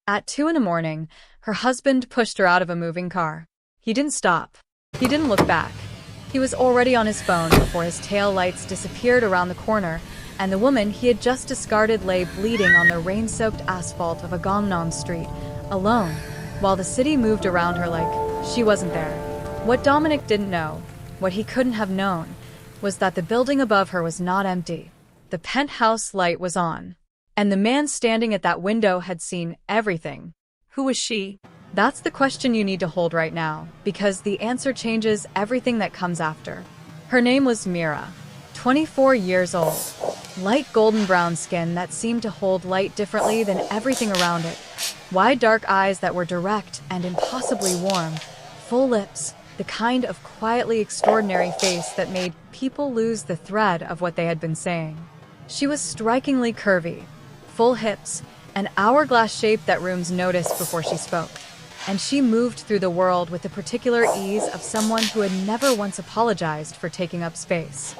At 2 in the morning, her husband pushed her out of a moving car. He didn't stop. He didn't look back. He was already on his phone before his tail lights disappeared around the corner, and the woman he had just discarded lay bleeding on the rain-soaked asphalt of a Gangnam street, alone, while the city moved around her like she wasn't there. What Dominic didn't know, what he couldn't have known, was that the building above her was not empty. The penthouse light was on. And the man standing at that window had seen everything. Who was she? That's the question you need to hold right now, because the answer changes everything that comes after. Her name was Mira, 24 years old. Light golden brown skin that seemed to hold light differently than everything around it. Wide dark eyes that were direct and impossibly warm. Full lips, the kind of quietly extraordinary face that made people lose the thread of what they had been saying. She was strikingly curvy, full hips, an hourglass shape that rooms noticed before she spoke. And she moved through the world with the particular ease of someone who had never once apologized for taking up space.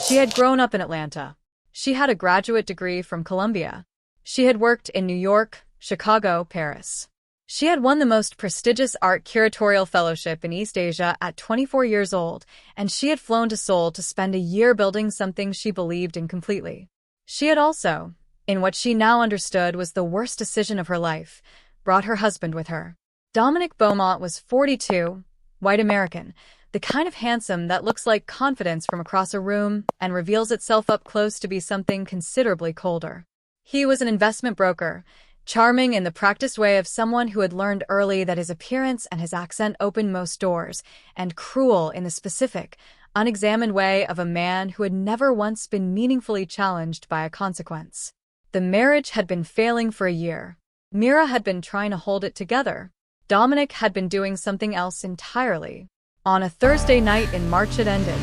She had grown up in Atlanta. She had a graduate degree from Columbia. She had worked in New York, Chicago, Paris. She had won the most prestigious art curatorial fellowship in East Asia at 24 years old, and she had flown to Seoul to spend a year building something she believed in completely. She had also, in what she now understood was the worst decision of her life, brought her husband with her. Dominic Beaumont was 42, white American, the kind of handsome that looks like confidence from across a room and reveals itself up close to be something considerably colder. He was an investment broker, charming in the practiced way of someone who had learned early that his appearance and his accent opened most doors, and cruel in the specific, unexamined way of a man who had never once been meaningfully challenged by a consequence. The marriage had been failing for a year. Mira had been trying to hold it together. Dominic had been doing something else entirely. On a Thursday night in March it ended,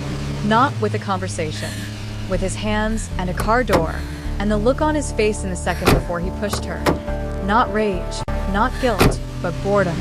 not with a conversation, with his hands and a car door, and the look on his face in the second before he pushed her. Not rage, not guilt, but boredom.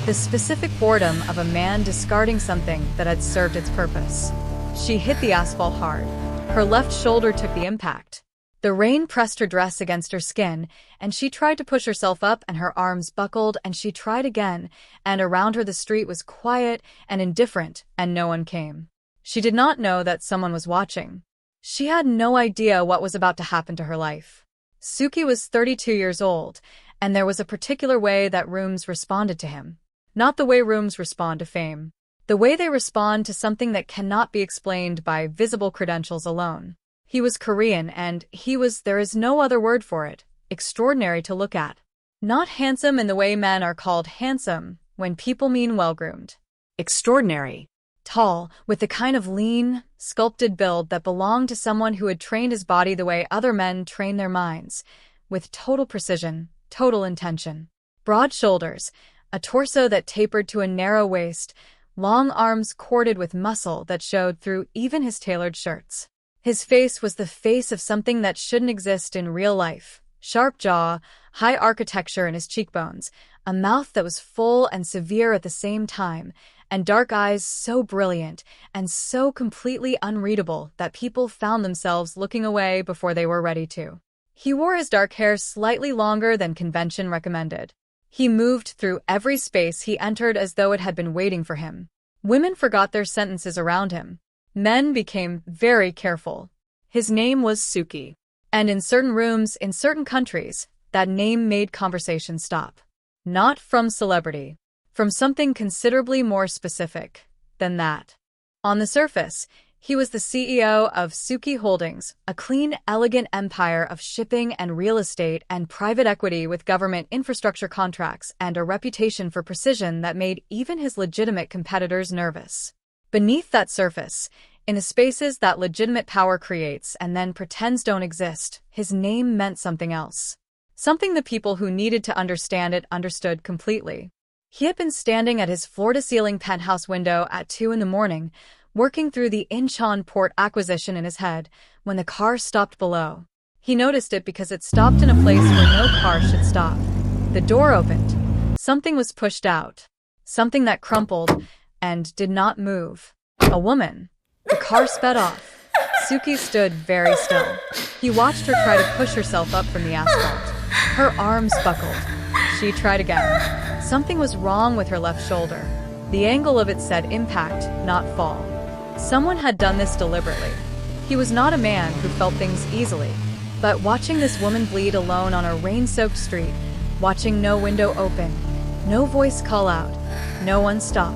The specific boredom of a man discarding something that had served its purpose. She hit the asphalt hard. Her left shoulder took the impact. The rain pressed her dress against her skin, and she tried to push herself up and her arms buckled, and she tried again, and around her the street was quiet and indifferent, and no one came. She did not know that someone was watching. She had no idea what was about to happen to her life. Suki was 32 years old, and there was a particular way that rooms responded to him. Not the way rooms respond to fame. The way they respond to something that cannot be explained by visible credentials alone. He was Korean, and there is no other word for it, extraordinary to look at. Not handsome in the way men are called handsome when people mean well-groomed. Extraordinary. Tall, with the kind of lean, sculpted build that belonged to someone who had trained his body the way other men train their minds, with total precision, total intention. Broad shoulders, a torso that tapered to a narrow waist, long arms corded with muscle that showed through even his tailored shirts. His face was the face of something that shouldn't exist in real life. Sharp jaw, high architecture in his cheekbones, a mouth that was full and severe at the same time, and dark eyes so brilliant and so completely unreadable that people found themselves looking away before they were ready to. He wore his dark hair slightly longer than convention recommended. He moved through every space he entered as though it had been waiting for him. Women forgot their sentences around him. Men became very careful. His name was Suki. And in certain rooms, in certain countries, that name made conversation stop. Not from celebrity. From something considerably more specific than that. On the surface, he was the CEO of Suki Holdings, a clean, elegant empire of shipping and real estate and private equity with government infrastructure contracts and a reputation for precision that made even his legitimate competitors nervous. Beneath that surface, in the spaces that legitimate power creates and then pretends don't exist, his name meant something else. Something the people who needed to understand it understood completely. He had been standing at his floor-to-ceiling penthouse window at 2 in the morning, working through the Incheon port acquisition in his head, when the car stopped below. He noticed it because it stopped in a place where no car should stop. The door opened. Something was pushed out. Something that crumpled and did not move. A woman. The car sped off. Suki stood very still. He watched her try to push herself up from the asphalt. Her arms buckled. She tried again. Something was wrong with her left shoulder. The angle of it said impact, not fall. Someone had done this deliberately. He was not a man who felt things easily. But watching this woman bleed alone on a rain-soaked street, watching no window open, no voice call out, no one stop,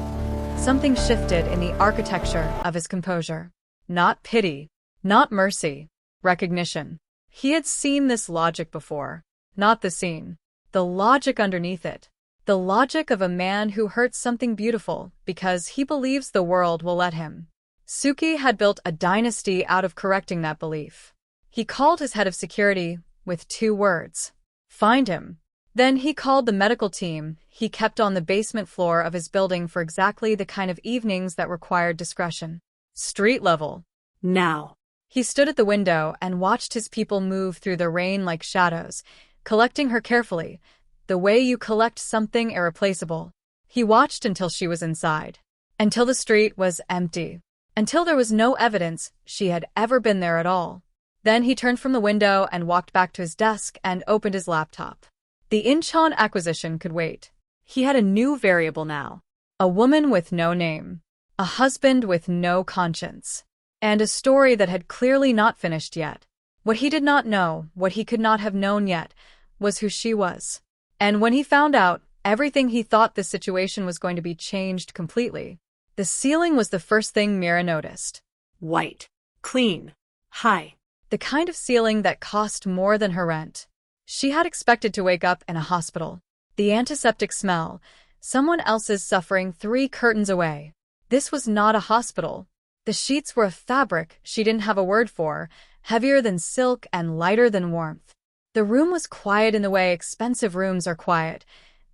something shifted in the architecture of his composure. Not pity, not mercy, recognition. He had seen this logic before. Not the scene. The logic underneath it. The logic of a man who hurts something beautiful because he believes the world will let him. Suki had built a dynasty out of correcting that belief. He called his head of security with 2 words. Find him. Then he called the medical team he kept on the basement floor of his building for exactly the kind of evenings that required discretion. Street level. Now. He stood at the window and watched his people move through the rain like shadows, collecting her carefully, the way you collect something irreplaceable. He watched until she was inside. Until the street was empty. Until there was no evidence she had ever been there at all. Then he turned from the window and walked back to his desk and opened his laptop. The Incheon acquisition could wait. He had a new variable now. A woman with no name. A husband with no conscience. And a story that had clearly not finished yet. What he did not know, what he could not have known yet, was who she was. And when he found out, everything he thought this situation was going to be changed completely. The ceiling was the first thing Mira noticed. White. Clean. High. The kind of ceiling that cost more than her rent. She had expected to wake up in a hospital. The antiseptic smell. Someone else's suffering 3 curtains away. This was not a hospital. The sheets were of fabric she didn't have a word for, heavier than silk and lighter than warmth. The room was quiet in the way expensive rooms are quiet,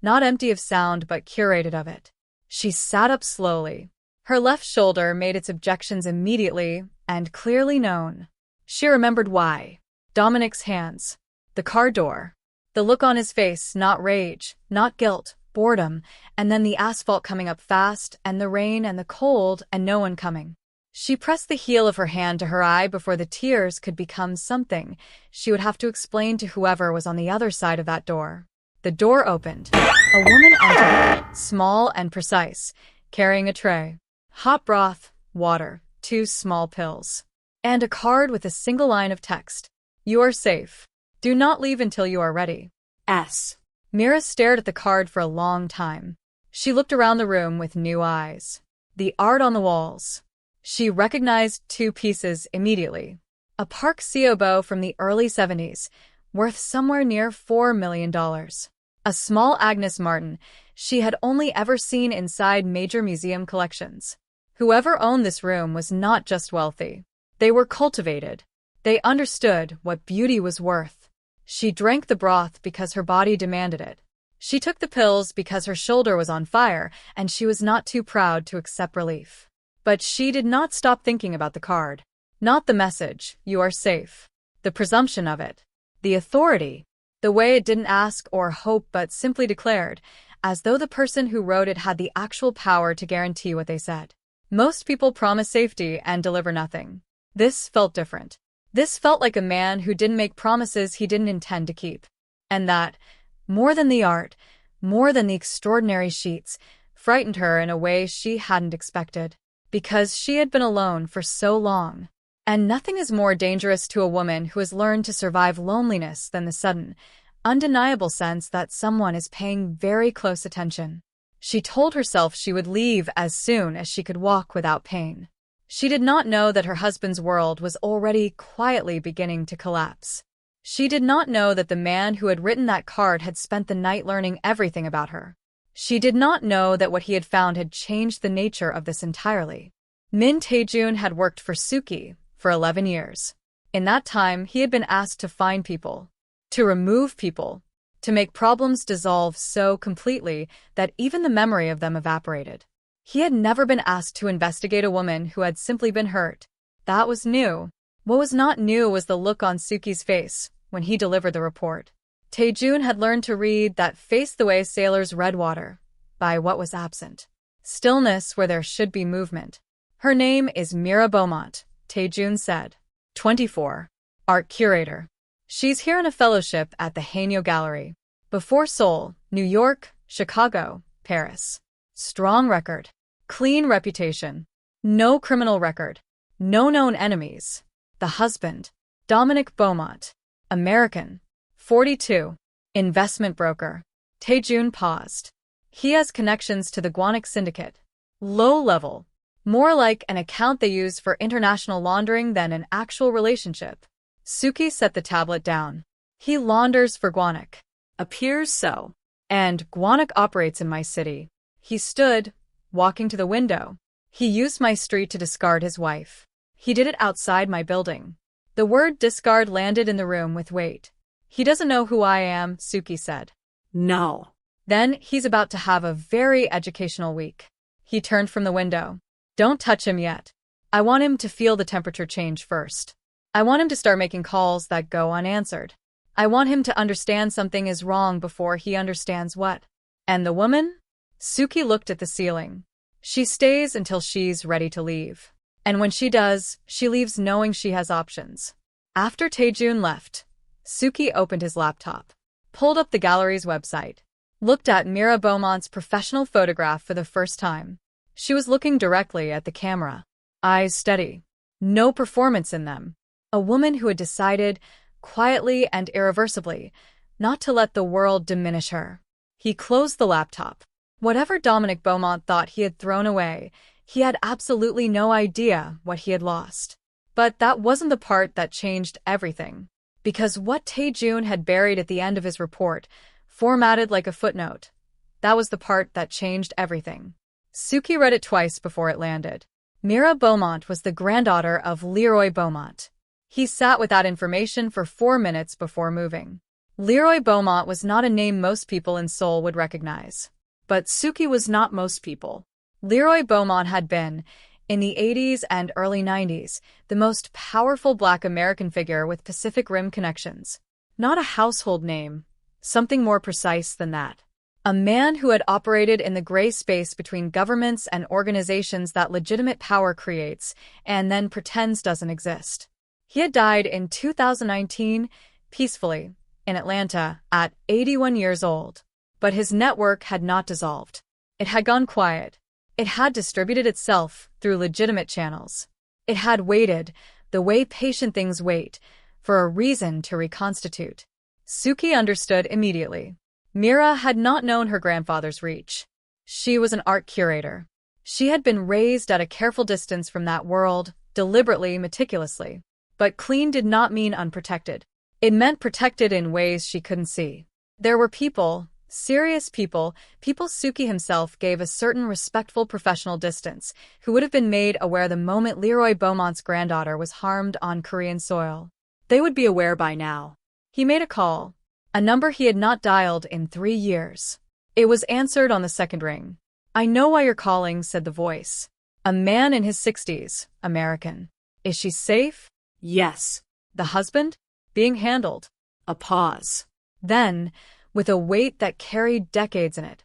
not empty of sound but curated of it. She sat up slowly. Her left shoulder made its objections immediately and clearly known. She remembered why. Dominic's hands. The car door. The look on his face, not rage, not guilt, boredom, and then the asphalt coming up fast, and the rain and the cold and no one coming. She pressed the heel of her hand to her eye before the tears could become something she would have to explain to whoever was on the other side of that door. The door opened. A woman entered, small and precise, carrying a tray. Hot broth, water, 2 small pills. And a card with a single line of text. You are safe. Do not leave until you are ready. S. Mira stared at the card for a long time. She looked around the room with new eyes. The art on the walls. She recognized 2 pieces immediately. A Park Seo bow from the early 70s, worth somewhere near $4 million. A small Agnes Martin she had only ever seen inside major museum collections. Whoever owned this room was not just wealthy. They were cultivated. They understood what beauty was worth. She drank the broth because her body demanded it. She took the pills because her shoulder was on fire and she was not too proud to accept relief. But she did not stop thinking about the card. Not the message, you are safe. The presumption of it. The authority. The way it didn't ask or hope but simply declared, as though the person who wrote it had the actual power to guarantee what they said. Most people promise safety and deliver nothing. This felt different. This felt like a man who didn't make promises he didn't intend to keep. And that, more than the art, more than the extraordinary sheets, frightened her in a way she hadn't expected. Because she had been alone for so long. And nothing is more dangerous to a woman who has learned to survive loneliness than the sudden, undeniable sense that someone is paying very close attention. She told herself she would leave as soon as she could walk without pain. She did not know that her husband's world was already quietly beginning to collapse. She did not know that the man who had written that card had spent the night learning everything about her. She did not know that what he had found had changed the nature of this entirely. Min Tae-jun had worked for Suki for 11 years. In that time, he had been asked to find people, to remove people, to make problems dissolve so completely that even the memory of them evaporated. He had never been asked to investigate a woman who had simply been hurt. That was new. What was not new was the look on Suki's face when he delivered the report. Tae-jun had learned to read that face the way sailors read water, by what was absent. Stillness where there should be movement. Her name is Mira Beaumont, Tae-jun said. 24. Art curator. She's here on a fellowship at the Haenyeo Gallery. Before Seoul, New York, Chicago, Paris. Strong record. Clean reputation. No criminal record. No known enemies. The husband, Dominic Beaumont. American. 42. Investment broker. Taejun paused. He has connections to the Guanic syndicate. Low level. More like an account they use for international laundering than an actual relationship. Suki set the tablet down. He launders for Guanic. Appears so. And Guanic operates in my city. He stood, walking to the window. He used my street to discard his wife. He did it outside my building. The word discard landed in the room with weight. He doesn't know who I am, Suki said. No. Then he's about to have a very educational week. He turned from the window. Don't touch him yet. I want him to feel the temperature change first. I want him to start making calls that go unanswered. I want him to understand something is wrong before he understands what. And the woman? Suki looked at the ceiling. She stays until she's ready to leave. And when she does, she leaves knowing she has options. After Taejun left, Suki opened his laptop, pulled up the gallery's website, looked at Mira Beaumont's professional photograph for the first time. She was looking directly at the camera, eyes steady, no performance in them. A woman who had decided, quietly and irreversibly, not to let the world diminish her. He closed the laptop. Whatever Dominic Beaumont thought he had thrown away, he had absolutely no idea what he had lost. But that wasn't the part that changed everything. Because what Taejun had buried at the end of his report, formatted like a footnote, that was the part that changed everything. Suki read it twice before it landed. Mira Beaumont was the granddaughter of Leroy Beaumont. He sat with that information for 4 minutes before moving. Leroy Beaumont was not a name most people in Seoul would recognize. But Suki was not most people. Leroy Beaumont had been, in the 80s and early 90s, the most powerful Black American figure with Pacific Rim connections. Not a household name, something more precise than that. A man who had operated in the gray space between governments and organizations that legitimate power creates and then pretends doesn't exist. He had died in 2019, peacefully, in Atlanta, at 81 years old. But his network had not dissolved. It had gone quiet. It had distributed itself through legitimate channels. It had waited, the way patient things wait, for a reason to reconstitute. Suki understood immediately. Mira had not known her grandfather's reach. She was an art curator. She had been raised at a careful distance from that world, deliberately, meticulously. But clean did not mean unprotected. It meant protected in ways she couldn't see. There were people, serious people Suki himself gave a certain respectful professional distance, who would have been made aware the moment Leroy Beaumont's granddaughter was harmed on Korean soil. They would be aware by now. He made a call. A number he had not dialed in 3 years. It was answered on the second ring. "I know why you're calling," said the voice. A man in his 60s, American. "Is she safe?" "Yes." "The husband?" "Being handled." A pause. Then, with a weight that carried decades in it.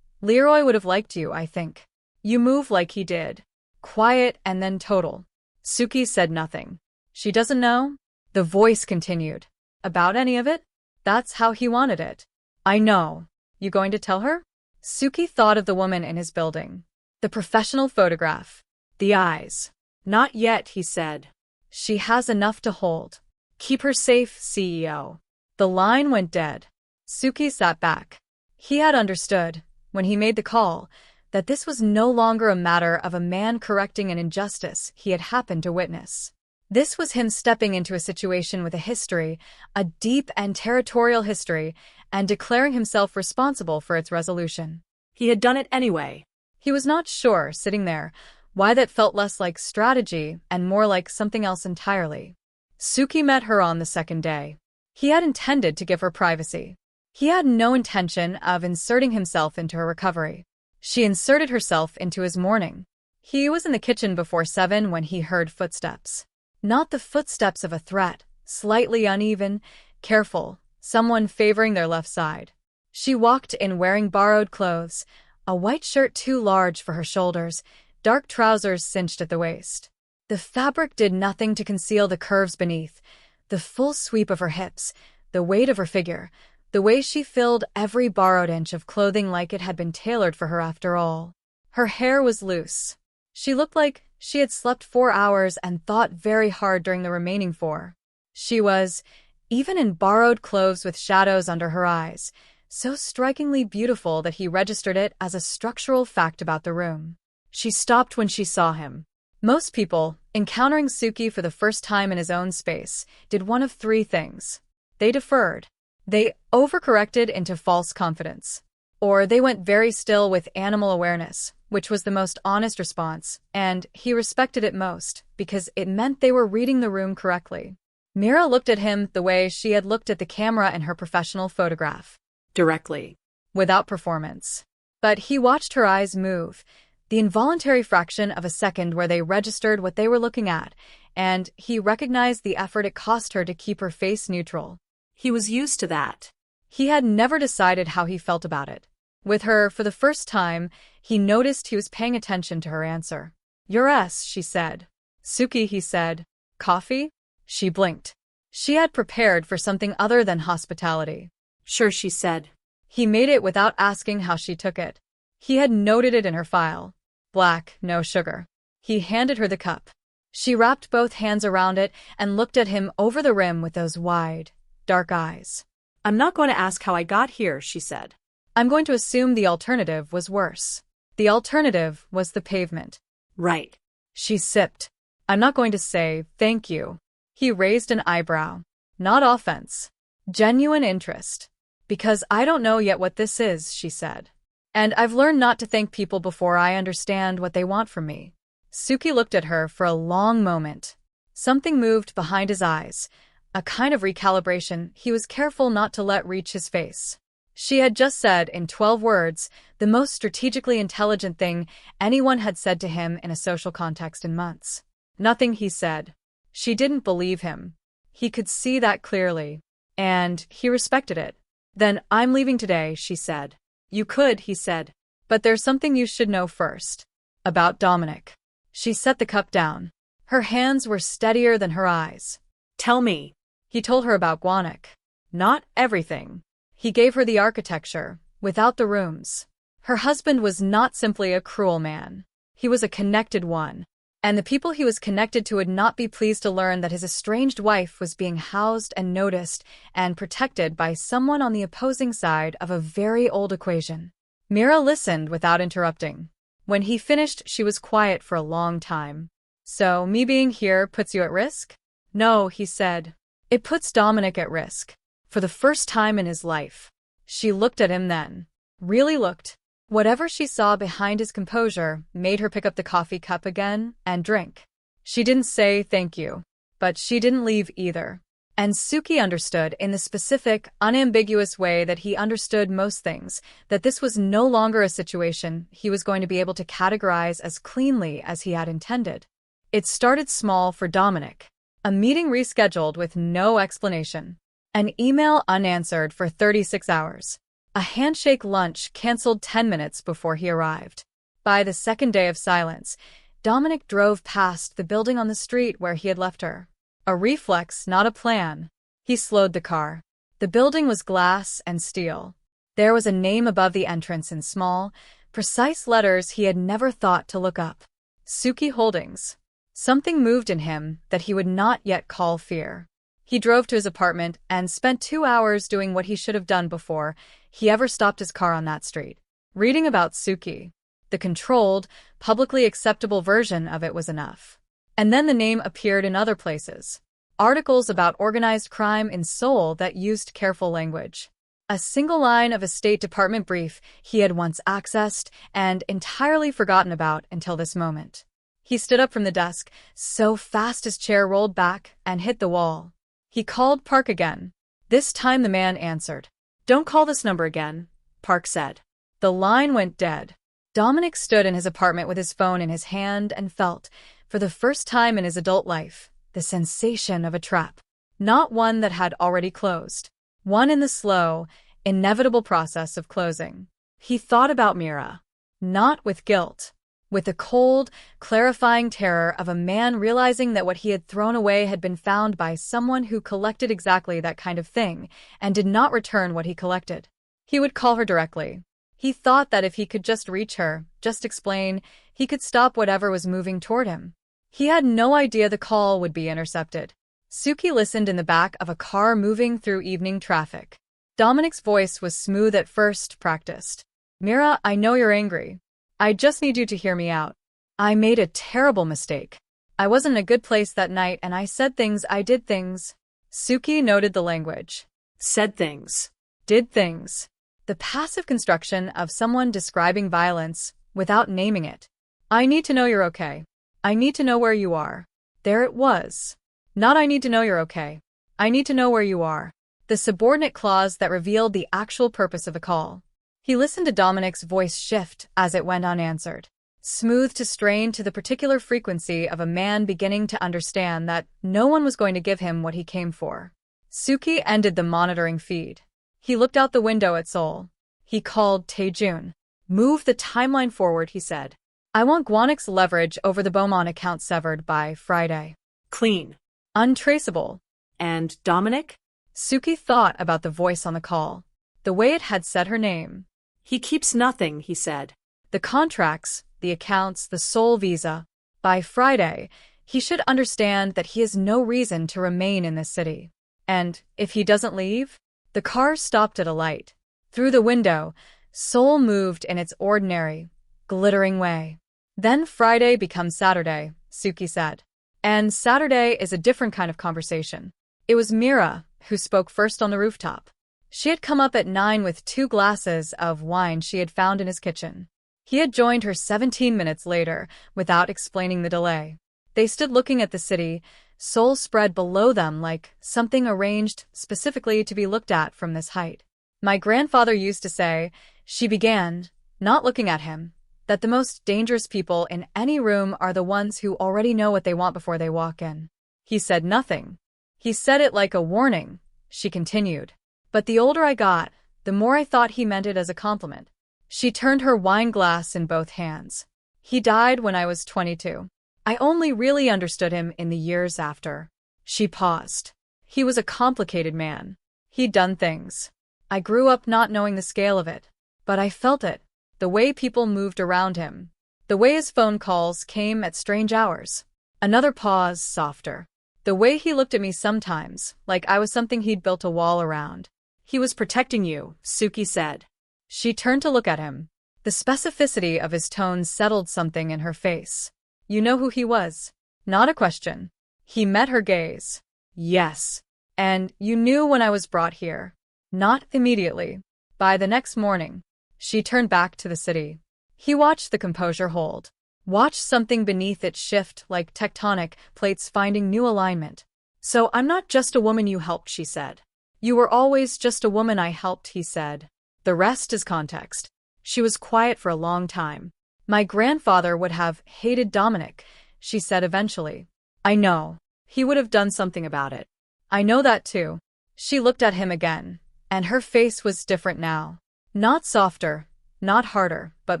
"Leroy would have liked you, I think. You move like he did. Quiet and then total." Suki said nothing. "She doesn't know?" The voice continued. "About any of it? That's how he wanted it." "I know. You going to tell her?" Suki thought of the woman in his building. The professional photograph. The eyes. "Not yet," he said. "She has enough to hold. Keep her safe, CEO." The line went dead. Suki sat back. He had understood, when he made the call, that this was no longer a matter of a man correcting an injustice he had happened to witness. This was him stepping into a situation with a history, a deep and territorial history, and declaring himself responsible for its resolution. He had done it anyway. He was not sure, sitting there, why that felt less like strategy and more like something else entirely. Suki met her on the second day. He had intended to give her privacy. He had no intention of inserting himself into her recovery. She inserted herself into his morning. He was in the kitchen before 7 when he heard footsteps. Not the footsteps of a threat, slightly uneven, careful, someone favoring their left side. She walked in wearing borrowed clothes, a white shirt too large for her shoulders, dark trousers cinched at the waist. The fabric did nothing to conceal the curves beneath, the full sweep of her hips, the weight of her figure, The way she filled every borrowed inch of clothing like it had been tailored for her after all. Her hair was loose. She looked like she had slept 4 hours and thought very hard during the remaining 4. She was, even in borrowed clothes with shadows under her eyes, so strikingly beautiful that he registered it as a structural fact about the room. She stopped when she saw him. Most people, encountering Suki for the first time in his own space, did one of 3 things. They deferred. They overcorrected into false confidence. Or they went very still with animal awareness, which was the most honest response, and he respected it most, because it meant they were reading the room correctly. Mira looked at him the way she had looked at the camera in her professional photograph. Directly. Without performance. But he watched her eyes move, the involuntary fraction of a second where they registered what they were looking at, and he recognized the effort it cost her to keep her face neutral. He was used to that. He had never decided how he felt about it. With her, for the first time, he noticed he was paying attention to her answer. "Yes," she said. "Suki," he said. "Coffee?" She blinked. She had prepared for something other than hospitality. "Sure," she said. He made it without asking how she took it. He had noted it in her file. Black, no sugar. He handed her the cup. She wrapped both hands around it and looked at him over the rim with those wide, dark eyes. "I'm not going to ask how I got here," she said. "I'm going to assume the alternative was worse. The alternative was the pavement." "Right." She sipped. "I'm not going to say thank you." He raised an eyebrow. "Not offense. Genuine interest. Because I don't know yet what this is," she said. "And I've learned not to thank people before I understand what they want from me." Suki looked at her for a long moment. Something moved behind his eyes, a kind of recalibration he was careful not to let reach his face. She had just said, in 12 words, the most strategically intelligent thing anyone had said to him in a social context in months. "Nothing," he said. She didn't believe him. He could see that clearly. And he respected it. "Then I'm leaving today," she said. "You could," he said. "But there's something you should know first. About Dominic." She set the cup down. Her hands were steadier than her eyes. "Tell me." He told her about Guanik. Not everything. He gave her the architecture, without the rooms. Her husband was not simply a cruel man. He was a connected one. And the people he was connected to would not be pleased to learn that his estranged wife was being housed and noticed and protected by someone on the opposing side of a very old equation. Mira listened without interrupting. When he finished, she was quiet for a long time. "So, me being here puts you at risk?" "No," he said. "It puts Dominic at risk. For the first time in his life." She looked at him then. Really looked. Whatever she saw behind his composure made her pick up the coffee cup again and drink. She didn't say thank you. But she didn't leave either. And Suki understood in the specific, unambiguous way that he understood most things, that this was no longer a situation he was going to be able to categorize as cleanly as he had intended. It started small for Dominic. A meeting rescheduled with no explanation. An email unanswered for 36 hours. A handshake lunch canceled 10 minutes before he arrived. By the second day of silence, Dominic drove past the building on the street where he had left her. A reflex, not a plan. He slowed the car. The building was glass and steel. There was a name above the entrance in small, precise letters he had never thought to look up. Suki Holdings. Something moved in him that he would not yet call fear. He drove to his apartment and spent 2 hours doing what he should have done before he ever stopped his car on that street. Reading about Suki. The controlled, publicly acceptable version of it was enough. And then the name appeared in other places. Articles about organized crime in Seoul that used careful language. A single line of a State Department brief he had once accessed and entirely forgotten about until this moment. He stood up from the desk, so fast his chair rolled back and hit the wall. He called Park again. This time the man answered. "Don't call this number again," Park said. The line went dead. Dominic stood in his apartment with his phone in his hand and felt, for the first time in his adult life, the sensation of a trap. Not one that had already closed. One in the slow, inevitable process of closing. He thought about Mira. Not with guilt. with the cold, clarifying terror of a man realizing that what he had thrown away had been found by someone who collected exactly that kind of thing and did not return what he collected. He would call her directly. He thought that if he could just reach her, just explain, he could stop whatever was moving toward him. He had no idea the call would be intercepted. Suki listened in the back of a car moving through evening traffic. Dominic's voice was smooth at first, practiced. "Mira, I know you're angry. I just need you to hear me out. I made a terrible mistake. I wasn't in a good place that night and I said things, I did things." Suki noted the language. Said things. Did things. The passive construction of someone describing violence without naming it. "I need to know you're okay. I need to know where you are." There it was. Not "I need to know you're okay. I need to know where you are." The subordinate clause that revealed the actual purpose of the call. He listened to Dominic's voice shift as it went unanswered. Smooth to strain to the particular frequency of a man beginning to understand that no one was going to give him what he came for. Suki ended the monitoring feed. He looked out the window at Seoul. He called Taejun. "Move the timeline forward," he said. "I want Gwanik's leverage over the Beaumont account severed by Friday." Clean. Untraceable. And Dominic? Suki thought about the voice on the call. The way it had said her name. He keeps nothing, he said. The contracts, the accounts, the Seoul visa. By Friday, he should understand that he has no reason to remain in this city. And if he doesn't leave? The car stopped at a light. Through the window, Seoul moved in its ordinary, glittering way. Then Friday becomes Saturday, Suki said. And Saturday is a different kind of conversation. It was Mira who spoke first on the rooftop. She had come up at 9 with 2 glasses of wine she had found in his kitchen. He had joined her 17 minutes later, without explaining the delay. They stood looking at the city, Seoul spread below them like something arranged specifically to be looked at from this height. "My grandfather used to say," she began, not looking at him, "that the most dangerous people in any room are the ones who already know what they want before they walk in." He said nothing. He said it like a warning, she continued. But the older I got, the more I thought he meant it as a compliment. She turned her wine glass in both hands. "He died when I was 22. I only really understood him in the years after." She paused. "He was a complicated man. He'd done things. I grew up not knowing the scale of it. But I felt it. The way people moved around him. The way his phone calls came at strange hours." Another pause, softer. "The way he looked at me sometimes, like I was something he'd built a wall around." "He was protecting you," Suki said. She turned to look at him. The specificity of his tone settled something in her face. "You know who he was?" Not a question. He met her gaze. "Yes. And you knew when I was brought here?" Not immediately. By the next morning. She turned back to the city. He watched the composure hold. Watched something beneath it shift like tectonic plates finding new alignment. "So I'm not just a woman you helped," she said. "You were always just a woman I helped," he said. "The rest is context." She was quiet for a long time. "My grandfather would have hated Dominic," she said eventually. "I know. He would have done something about it. I know that too." She looked at him again, and her face was different now. Not softer, not harder, but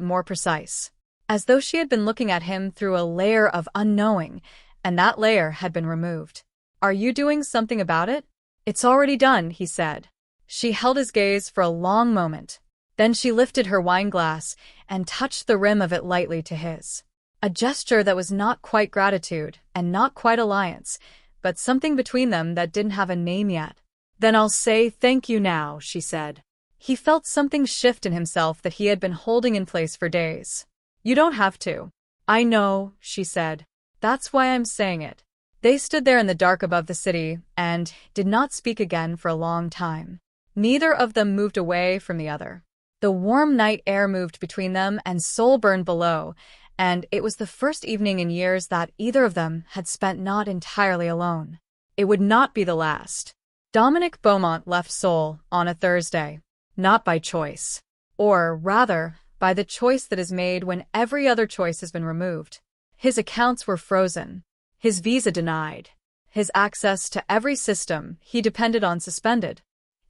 more precise. As though she had been looking at him through a layer of unknowing, and that layer had been removed. "Are you doing something about it?" "It's already done," he said. She held his gaze for a long moment. Then she lifted her wine glass and touched the rim of it lightly to his. A gesture that was not quite gratitude and not quite alliance, but something between them that didn't have a name yet. "Then I'll say thank you now," she said. He felt something shift in himself that he had been holding in place for days. "You don't have to." "I know," she said. "That's why I'm saying it." They stood there in the dark above the city and did not speak again for a long time. Neither of them moved away from the other. The warm night air moved between them and Seoul burned below, and it was the first evening in years that either of them had spent not entirely alone. It would not be the last. Dominic Beaumont left Seoul on a Thursday. Not by choice. Or, rather, by the choice that is made when every other choice has been removed. His accounts were frozen. His visa denied. His access to every system he depended on suspended.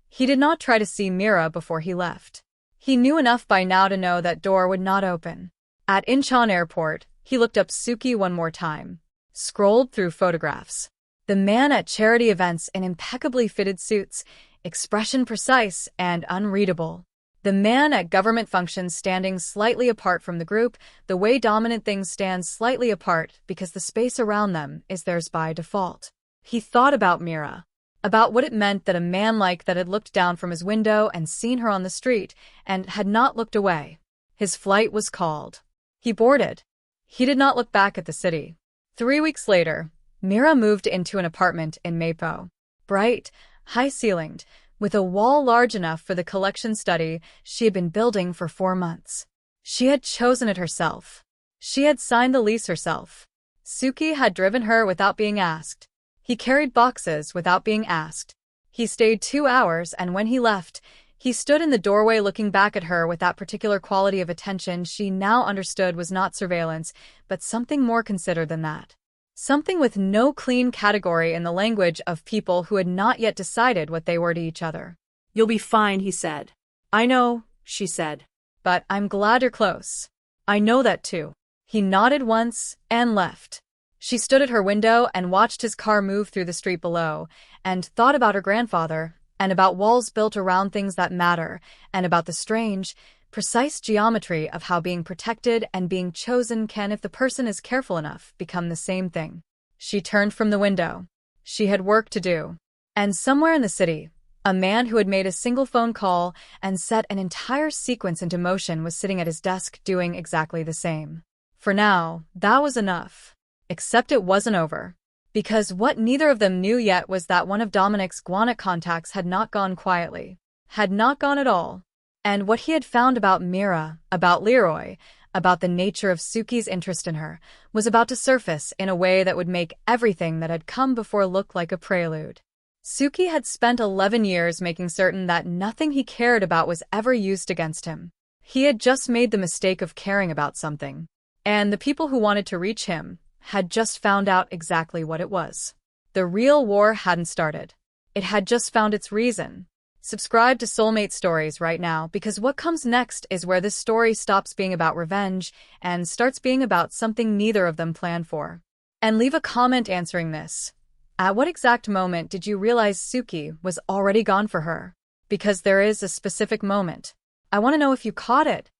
He did not try to see Mira before he left. He knew enough by now to know that door would not open. At Incheon Airport, he looked up Suki one more time. Scrolled through photographs. The man at charity events in impeccably fitted suits, expression precise and unreadable. The man at government functions standing slightly apart from the group, the way dominant things stand slightly apart because the space around them is theirs by default. He thought about Mira. About what it meant that a man like that had looked down from his window and seen her on the street and had not looked away. His flight was called. He boarded. He did not look back at the city. 3 weeks later, Mira moved into an apartment in Mapo. Bright, high-ceilinged, with a wall large enough for the collection study she had been building for 4 months. She had chosen it herself. She had signed the lease herself. Suki had driven her without being asked. He carried boxes without being asked. He stayed 2 hours, and when he left, he stood in the doorway looking back at her with that particular quality of attention she now understood was not surveillance, but something more considered than that. Something with no clean category in the language of people who had not yet decided what they were to each other. You'll be fine, he said. I know, she said. But I'm glad you're close. I know that too. He nodded once and left. She stood at her window and watched his car move through the street below, and thought about her grandfather, and about walls built around things that matter, and about the strange, precise geometry of how being protected and being chosen can, if the person is careful enough, become the same thing. She turned from the window. She had work to do. And somewhere in the city, a man who had made a single phone call and set an entire sequence into motion was sitting at his desk doing exactly the same. For now, that was enough. Except it wasn't over. Because what neither of them knew yet was that one of Dominic's guanic contacts had not gone quietly. Had not gone at all. And what he had found about Mira, about Leroy, about the nature of Suki's interest in her, was about to surface in a way that would make everything that had come before look like a prelude. Suki had spent 11 years making certain that nothing he cared about was ever used against him. He had just made the mistake of caring about something. And the people who wanted to reach him had just found out exactly what it was. The real war hadn't started. It had just found its reason. Subscribe to Soulmate Stories right now, because what comes next is where this story stops being about revenge and starts being about something neither of them planned for. And leave a comment answering this. At what exact moment did you realize Suki was already gone for her? Because there is a specific moment. I want to know if you caught it.